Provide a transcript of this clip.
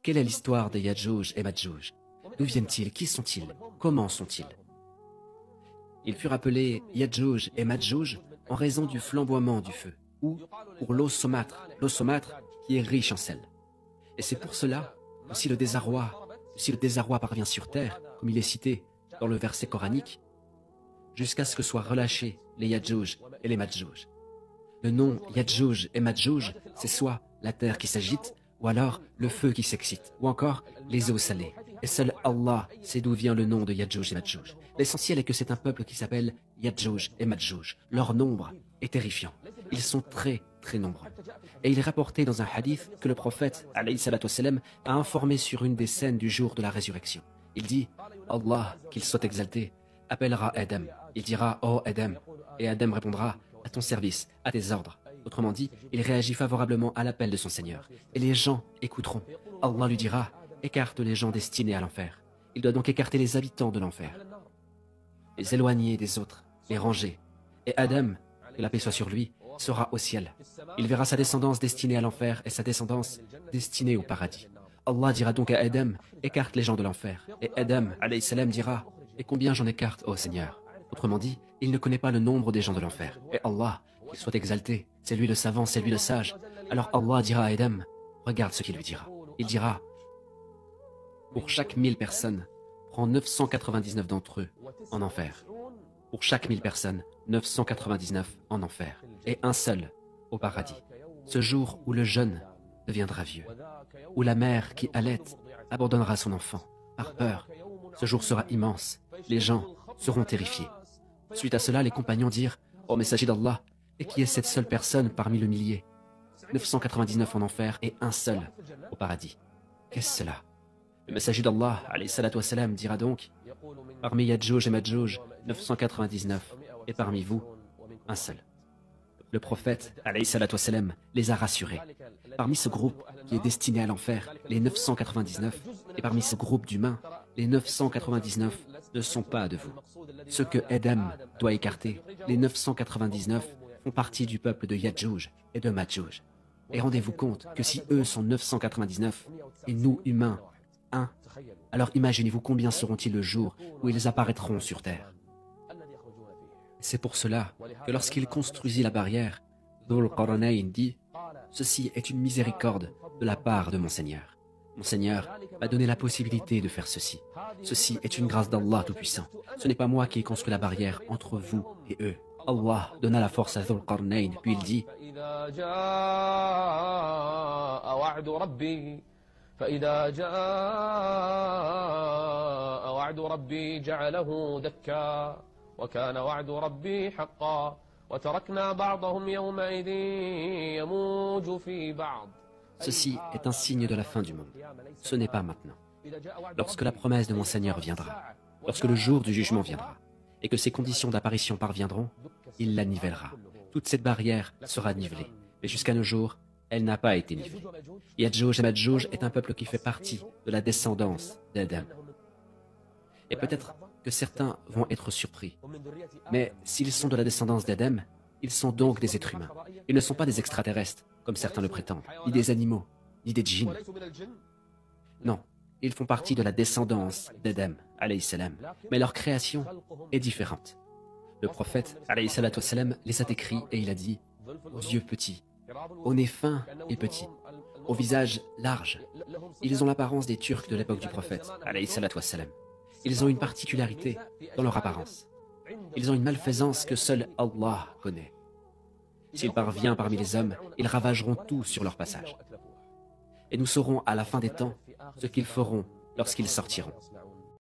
Quelle est l'histoire des Yadjouj et Madjouj? D'où viennent-ils? Qui sont-ils? Comment sont-ils? Ils furent appelés Yadjouj et Madjouj en raison du flamboiement du feu, ou pour l'eau saumâtre qui est riche en sel. Et c'est pour cela que si le désarroi parvient sur terre, comme il est cité dans le verset coranique, jusqu'à ce que soient relâchés les Yadjouj et les Madjouj. Le nom Yadjouj et Madjouj, c'est soit la terre qui s'agite, ou alors le feu qui s'excite, ou encore les eaux salées. Et seul Allah sait d'où vient le nom de Yadjouj et Madjouj. L'essentiel est que c'est un peuple qui s'appelle Yadjouj et Madjouj. Leur nombre est terrifiant. Ils sont très, très nombreux. Et il est rapporté dans un hadith que le prophète, alayhi salatu wassalam, a informé sur une des scènes du jour de la résurrection. Il dit, Allah, qu'il soit exalté, appellera Adam. Il dira, oh Adam. Et Adam répondra, à ton service, à tes ordres. Autrement dit, il réagit favorablement à l'appel de son Seigneur. Et les gens écouteront. Allah lui dira, écarte les gens destinés à l'enfer. Il doit donc écarter les habitants de l'enfer, les éloigner des autres, les ranger. Et Adam, que la paix soit sur lui, sera au ciel. Il verra sa descendance destinée à l'enfer et sa descendance destinée au paradis. Allah dira donc à Adam, écarte les gens de l'enfer. Et Adam, alayhi salam, dira, et combien j'en écarte, ô Seigneur? Autrement dit, il ne connaît pas le nombre des gens de l'enfer. Et Allah, qu'il soit exalté, c'est lui le savant, c'est lui le sage. Alors Allah dira à Adam, regarde ce qu'il lui dira. Il dira, pour chaque 1000 personnes, prends 999 d'entre eux en enfer. Pour chaque 1000 personnes, 999 en enfer. Et un seul au paradis. Ce jour où le jeune deviendra vieux. Où la mère qui allaite abandonnera son enfant par peur. Ce jour sera immense. Les gens seront terrifiés. Suite à cela, les compagnons dirent, ô messager d'Allah, et qui est cette seule personne parmi le millier? 999 en enfer et un seul au paradis. Qu'est-ce cela? Le messager d'Allah, alayhi salatu wassalam, dira donc, parmi Yadjouj et Madjouj, 999, et parmi vous, un seul. Le prophète, alayhi salatu wassalam, les a rassurés. Parmi ce groupe qui est destiné à l'enfer, les 999, et parmi ce groupe d'humains, les 999 ne sont pas de vous. Ceux que Adam doit écarter, les 999, font partie du peuple de Yadjouj et de Madjouj. Et rendez-vous compte que si eux sont 999, et nous, humains, 1, alors imaginez-vous combien seront-ils le jour où ils apparaîtront sur terre. C'est pour cela que lorsqu'il construisit la barrière, Dhul Qarnayn dit, ceci est une miséricorde de la part de mon Seigneur. Mon Seigneur m'a donné la possibilité de faire ceci. Ceci est une grâce d'Allah Tout-Puissant. Ce n'est pas moi qui ai construit la barrière entre vous et eux. Allah donna la force à Dhul Qarnayn, puis il dit, فإذا جاء وعد ربي جعله دكا وكان وعد ربي حقا وتركنا بعضهم يومئذ يموج في بعض. Ceci est un signe de la fin du monde. Ce n'est pas maintenant. Lorsque la promesse de mon Seigneur viendra, lorsque le jour du jugement viendra, et que ces conditions d'apparition parviendront, il la nivellera. Toute cette barrière sera nivelée. Mais jusqu'à nos jours, elle n'a pas été nivelée. Yadjouj et Madjouj est un peuple qui fait partie de la descendance d'Adam. Et peut-être que certains vont être surpris. Mais s'ils sont de la descendance d'Adam, ils sont donc des êtres humains. Ils ne sont pas des extraterrestres, comme certains le prétendent, ni des animaux, ni des djinns. Non, ils font partie de la descendance d'Adam, alayhi salam. Mais leur création est différente. Le prophète, alayhi salatu wassalam, les a décrits et il a dit, aux yeux petits, au nez fin et petit, au visage large. Ils ont l'apparence des Turcs de l'époque du prophète, alayhi salatu wassalam. Ils ont une particularité dans leur apparence. Ils ont une malfaisance que seul Allah connaît. S'il parvient parmi les hommes, ils ravageront tout sur leur passage. Et nous saurons à la fin des temps ce qu'ils feront lorsqu'ils sortiront.